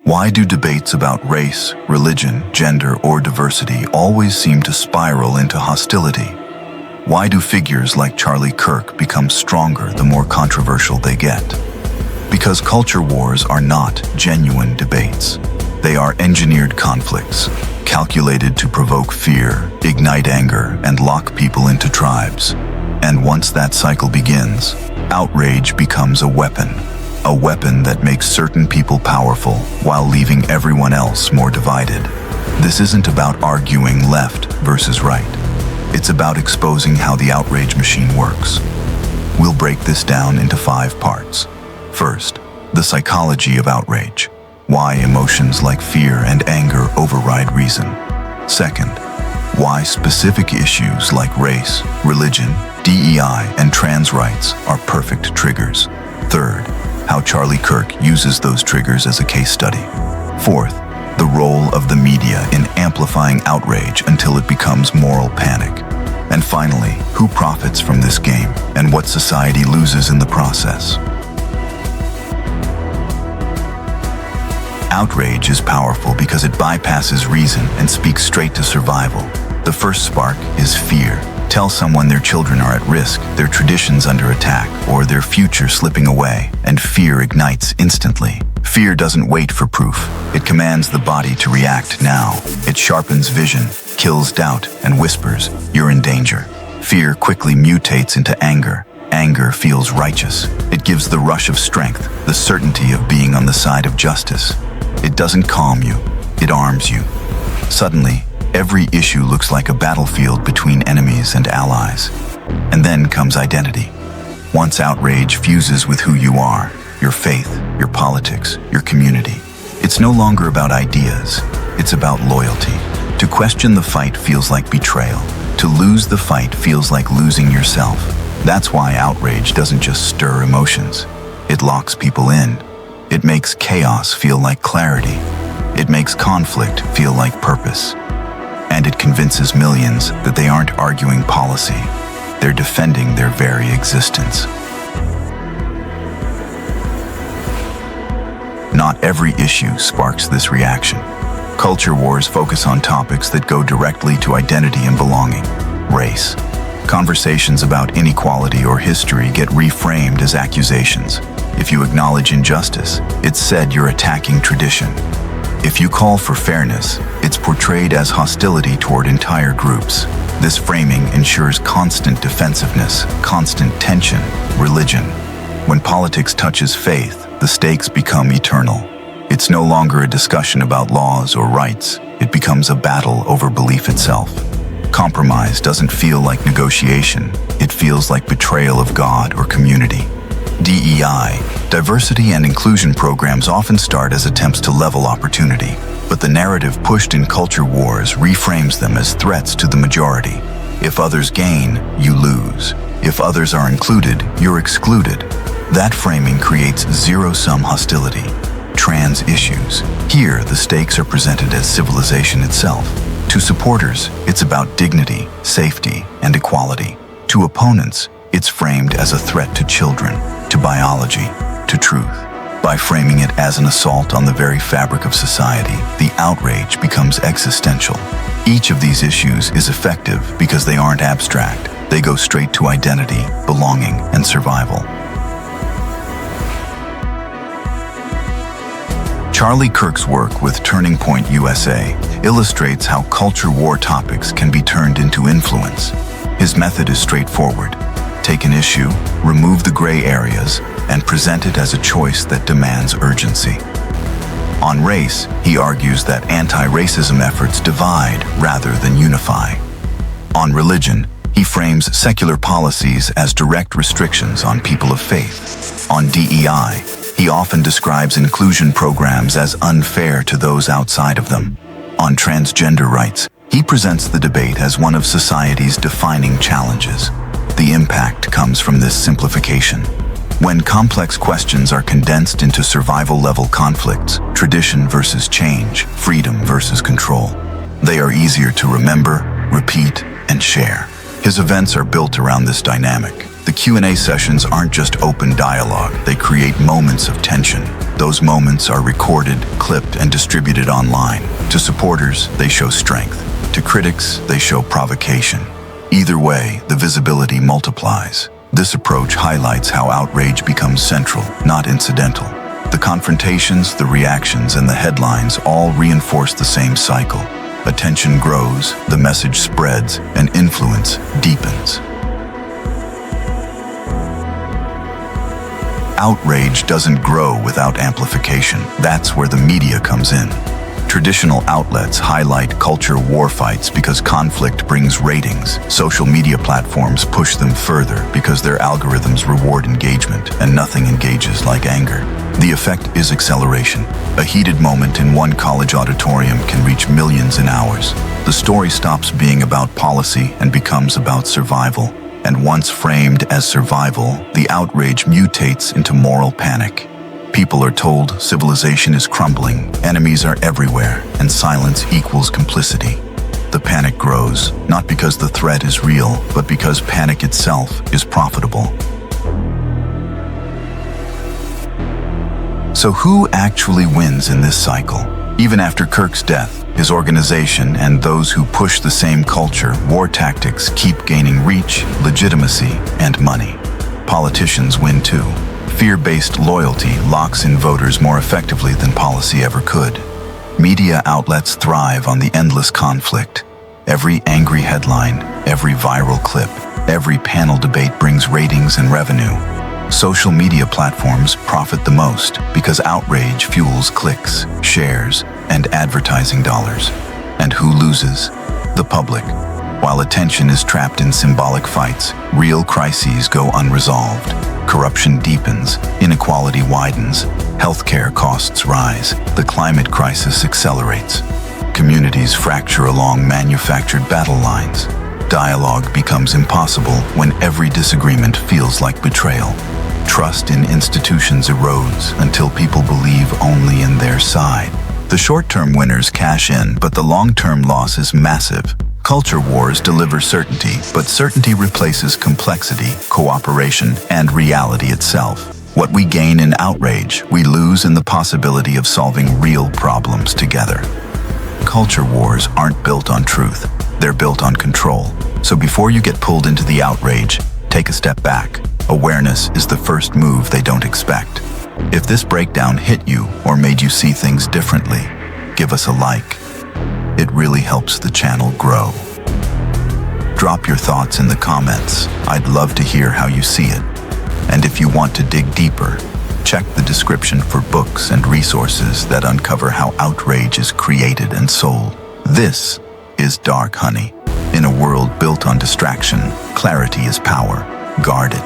Why do debates about race, religion, gender, or diversity always seem to spiral into hostility? Why do figures like Charlie Kirk become stronger the more controversial they get? Because culture wars are not genuine debates. They are engineered conflicts, calculated to provoke fear, ignite anger, and lock people into tribes. And once that cycle begins, outrage becomes a weapon that makes certain people powerful while leaving everyone else more divided. This isn't about arguing left versus right. It's about exposing how the outrage machine works. We'll break this down into 5 parts. First, the psychology of outrage. Why emotions like fear and anger override reason. Second, why specific issues like race, religion, DEI, and trans rights are perfect triggers. Third, how Charlie Kirk uses those triggers as a case study. Fourth, the role of the media in amplifying outrage until it becomes moral panic. And finally, who profits from this game and what society loses in the process. Outrage is powerful because it bypasses reason and speaks straight to survival. The first spark is fear. Tell someone their children are at risk, their traditions under attack, or their future slipping away, and fear ignites instantly. Fear doesn't wait for proof. It commands the body to react now. It sharpens vision, kills doubt, and whispers, "You're in danger." Fear quickly mutates into anger. Anger feels righteous. It gives the rush of strength, the certainty of being on the side of justice. It doesn't calm you, it arms you. Suddenly, every issue looks like a battlefield between enemies and allies. And then comes identity. Once outrage fuses with who you are, your faith, your politics, your community, it's no longer about ideas, it's about loyalty. To question the fight feels like betrayal. To lose the fight feels like losing yourself. That's why outrage doesn't just stir emotions. It locks people in. It makes chaos feel like clarity. It makes conflict feel like purpose. And it convinces millions that they aren't arguing policy. They're defending their very existence. Not every issue sparks this reaction. Culture wars focus on topics that go directly to identity and belonging. Race. Conversations about inequality or history get reframed as accusations. If you acknowledge injustice, it's said you're attacking tradition. If you call for fairness, it's portrayed as hostility toward entire groups. This framing ensures constant defensiveness, constant tension. Religion. When politics touches faith, the stakes become eternal. It's no longer a discussion about laws or rights. It becomes a battle over belief itself. Compromise doesn't feel like negotiation. It feels like betrayal of God or community. DEI, diversity and inclusion programs often start as attempts to level opportunity, but the narrative pushed in culture wars reframes them as threats to the majority. If others gain, you lose. If others are included, you're excluded. That framing creates zero-sum hostility. Trans issues. Here, the stakes are presented as civilization itself. To supporters, it's about dignity, safety, and equality. To opponents, it's framed as a threat to children, to biology, to truth. By framing it as an assault on the very fabric of society, the outrage becomes existential. Each of these issues is effective because they aren't abstract. They go straight to identity, belonging, and survival. Charlie Kirk's work with Turning Point USA illustrates how culture war topics can be turned into influence. His method is straightforward. Take an issue, remove the gray areas, and present it as a choice that demands urgency. On race, he argues that anti-racism efforts divide rather than unify. On religion, he frames secular policies as direct restrictions on people of faith. On DEI, he often describes inclusion programs as unfair to those outside of them. On transgender rights, he presents the debate as one of society's defining challenges. The impact comes from this simplification. When complex questions are condensed into survival-level conflicts, tradition versus change, freedom versus control, they are easier to remember, repeat, and share. His events are built around this dynamic. The Q&A sessions aren't just open dialogue, they create moments of tension. Those moments are recorded, clipped, and distributed online. To supporters, they show strength. To critics, they show provocation. Either way, the visibility multiplies. This approach highlights how outrage becomes central, not incidental. The confrontations, the reactions, and the headlines all reinforce the same cycle. Attention grows, the message spreads, and influence deepens. Outrage doesn't grow without amplification. That's where the media comes in. Traditional outlets highlight culture war fights because conflict brings ratings. Social media platforms push them further because their algorithms reward engagement, and nothing engages like anger. The effect is acceleration. A heated moment in one college auditorium can reach millions in hours. The story stops being about policy and becomes about survival. And once framed as survival, the outrage mutates into moral panic. People are told civilization is crumbling, enemies are everywhere, and silence equals complicity. The panic grows, not because the threat is real, but because panic itself is profitable. So who actually wins in this cycle? Even after Kirk's death, his organization and those who push the same culture, war tactics keep gaining reach, legitimacy, and money. Politicians win too. Fear-based loyalty locks in voters more effectively than policy ever could. Media outlets thrive on the endless conflict. Every angry headline, every viral clip, every panel debate brings ratings and revenue. Social media platforms profit the most because outrage fuels clicks, shares, and advertising dollars. And who loses? The public. While attention is trapped in symbolic fights, real crises go unresolved. Corruption deepens, inequality widens, healthcare costs rise, the climate crisis accelerates. Communities fracture along manufactured battle lines. Dialogue becomes impossible when every disagreement feels like betrayal. Trust in institutions erodes until people believe only in their side. The short-term winners cash in, but the long-term loss is massive. Culture wars deliver certainty, but certainty replaces complexity, cooperation, and reality itself. What we gain in outrage, we lose in the possibility of solving real problems together. Culture wars aren't built on truth, they're built on control. So before you get pulled into the outrage, take a step back. Awareness is the first move they don't expect. If this breakdown hit you or made you see things differently, give us a like. It really helps the channel grow. Drop your thoughts in the comments. I'd love to hear how you see it. And if you want to dig deeper, check the description for books and resources that uncover how outrage is created and sold. This is Dark Honey. In a world built on distraction, clarity is power. Guard it.